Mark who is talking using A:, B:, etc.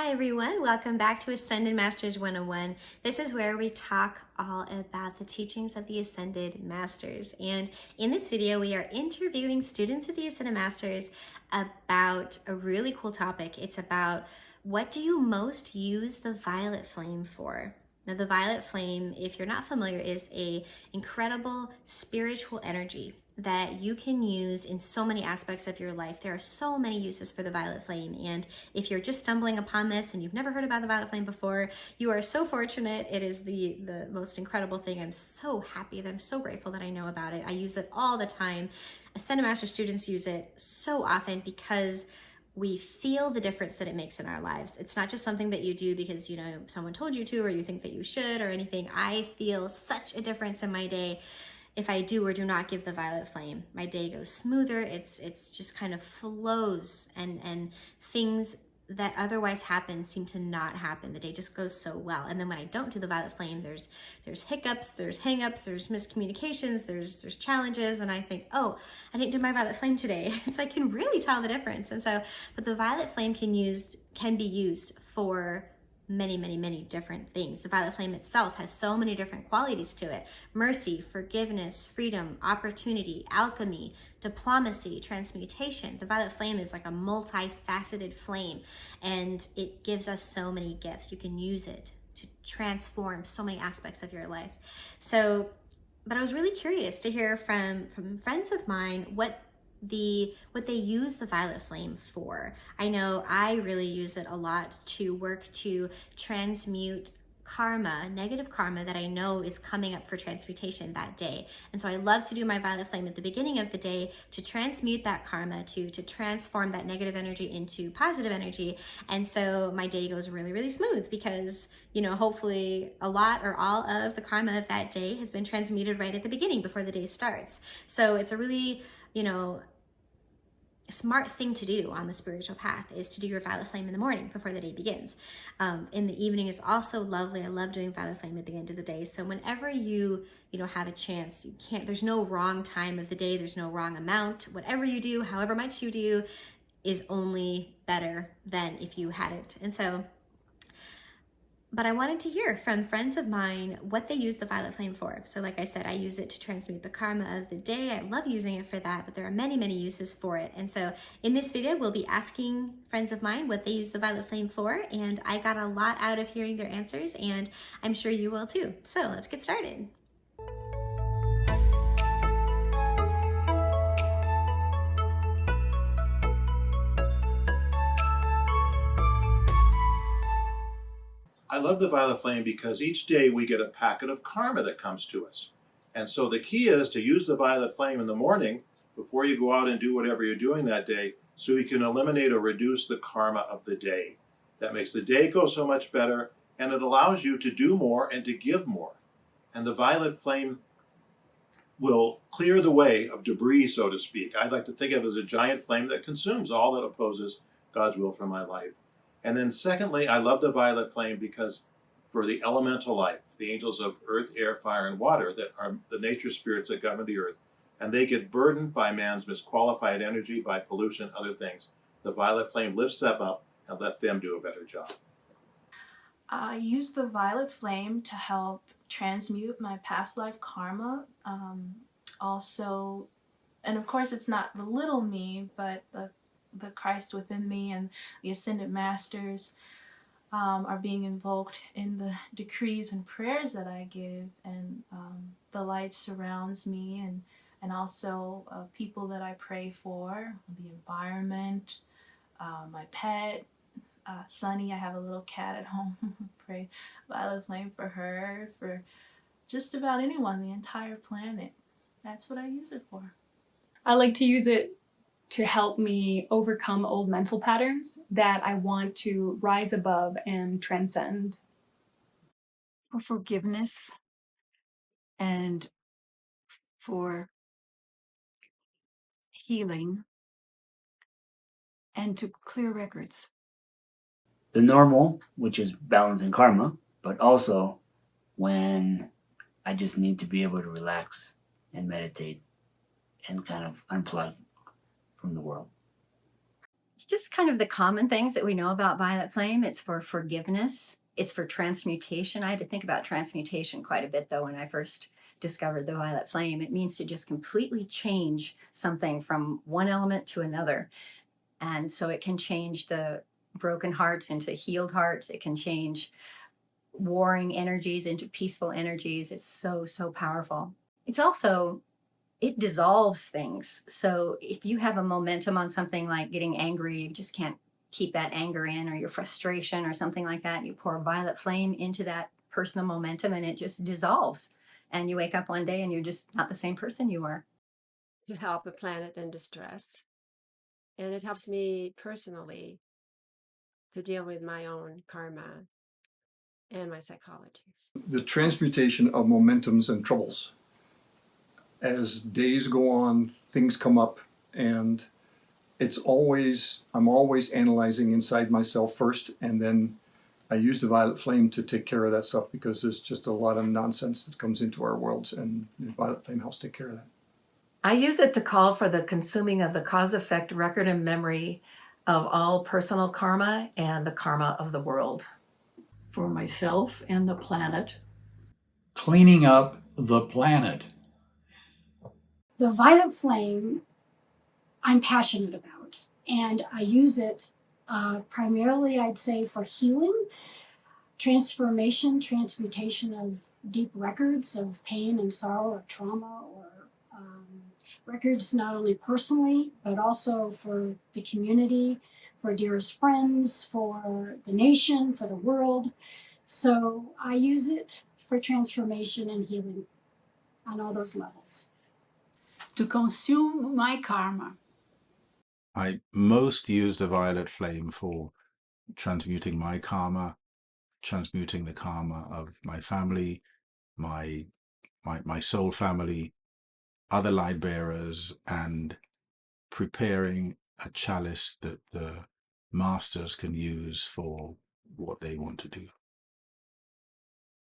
A: Hi everyone, welcome back to Ascended Masters 101. This is where we talk all about the teachings of the Ascended Masters. And in this video, we are interviewing students of the Ascended Masters about a really cool topic. It's about, what do you most use the violet flame for? Now, the violet flame, if you're not familiar, is an incredible spiritual energy that you can use in so many aspects of your life. There are so many uses for the violet flame, and if you're just stumbling upon this and you've never heard about the violet flame before, you are so fortunate. It is the most incredible thing. I'm so happy that I'm so grateful that I know about it. I use it all the time. Ascended Master students use it so often because we feel the difference that it makes in our lives. It's not just something that you do because, someone told you to, or you think that you should, or anything. I feel such a difference in my day if I do or do not give the violet flame. My day goes smoother. It's just kind of flows, and things that otherwise happen seem to not happen. The day just goes so well. And then when I don't do the violet flame, there's hiccups, there's hangups, there's miscommunications, there's challenges, and I think, oh, I didn't do my violet flame today. So I can really tell the difference. And so, but the violet flame can be used for many different things. The violet flame itself has so many different qualities to it: mercy, forgiveness, freedom, opportunity, alchemy, diplomacy, transmutation. The violet flame is like a multifaceted flame, and it gives us so many gifts. You can use it to transform so many aspects of your life. But I was really curious to hear from friends of mine what they use the violet flame for. I know I really use it a lot to work to transmute karma, negative karma that I know is coming up for transmutation that day. And so I love to do my violet flame at the beginning of the day to transmute that karma, to transform that negative energy into positive energy. And so my day goes really smooth because, hopefully a lot or all of the karma of that day has been transmuted right at the beginning before the day starts. So it's a really, smart thing to do on the spiritual path is to do your violet flame in the morning before the day begins. In the evening is also lovely. I love doing violet flame at the end of the day. So whenever you have a chance, there's no wrong time of the day. There's no wrong amount. Whatever you do, however much you do, is only better than if you hadn't. And so, but I wanted to hear from friends of mine what they use the violet flame for. So like I said, I use it to transmute the karma of the day. I love using it for that, but there are many uses for it. And so in this video, we'll be asking friends of mine what they use the violet flame for. And I got a lot out of hearing their answers, and I'm sure you will too. So let's get started.
B: I love the violet flame because each day we get a packet of karma that comes to us. And so the key is to use the violet flame in the morning before you go out and do whatever you're doing that day, so you can eliminate or reduce the karma of the day. That makes the day go so much better, and it allows you to do more and to give more. And the violet flame will clear the way of debris, so to speak. I like to think of it as a giant flame that consumes all that opposes God's will for my life. And then secondly, I love the violet flame because for the elemental life, the angels of earth, air, fire, and water that are the nature spirits that govern the earth, and they get burdened by man's misqualified energy, by pollution, other things. The violet flame lifts them up and let them do a better job.
C: I use the violet flame to help transmute my past life karma. Also, and of course it's not the little me, but the Christ within me and the Ascended Masters are being invoked in the decrees and prayers that I give, and the light surrounds me, and also people that I pray for, the environment, my pet, Sunny. I have a little cat at home. Pray violet flame for her, for just about anyone, the entire planet. That's what I use it for.
D: I like to use it to help me overcome old mental patterns that I want to rise above and transcend.
E: For forgiveness and for healing and to clear records.
F: The normal, which is balancing karma, but also when I just need to be able to relax and meditate and kind of unplug from the world.
G: just kind of the common things that we know about violet flame. It's for forgiveness. It's for transmutation. I had to think about transmutation quite a bit, though, when I first discovered the violet flame. It means to just completely change something from one element to another. And so it can change the broken hearts into healed hearts. It can change warring energies into peaceful energies. It's so, so powerful. It's also, it dissolves things. So if you have a momentum on something like getting angry, you just can't keep that anger in, or your frustration or something like that. You pour violet flame into that personal momentum and it just dissolves. And you wake up one day and you're just not the same person you were.
H: To help a planet in distress. And it helps me personally to deal with my own karma and my psychology.
I: The transmutation of momentums and troubles. As days go on, things come up, and I'm always analyzing inside myself first, and then I use the violet flame to take care of that stuff, because there's just a lot of nonsense that comes into our worlds, and the violet flame helps take care of that.
J: I use it to call for the consuming of the cause-effect record and memory of all personal karma and the karma of the world.
K: For myself and the planet.
L: Cleaning up the planet.
M: The violet flame I'm passionate about, and I use it primarily, I'd say, for healing, transformation, transmutation of deep records of pain and sorrow or trauma, or records not only personally, but also for the community, for dearest friends, for the nation, for the world. So I use it for transformation and healing on all those levels.
K: To consume my karma.
N: I most use the violet flame for transmuting my karma, transmuting the karma of my family, my soul family, other light bearers, and preparing a chalice that the masters can use for what they want to do.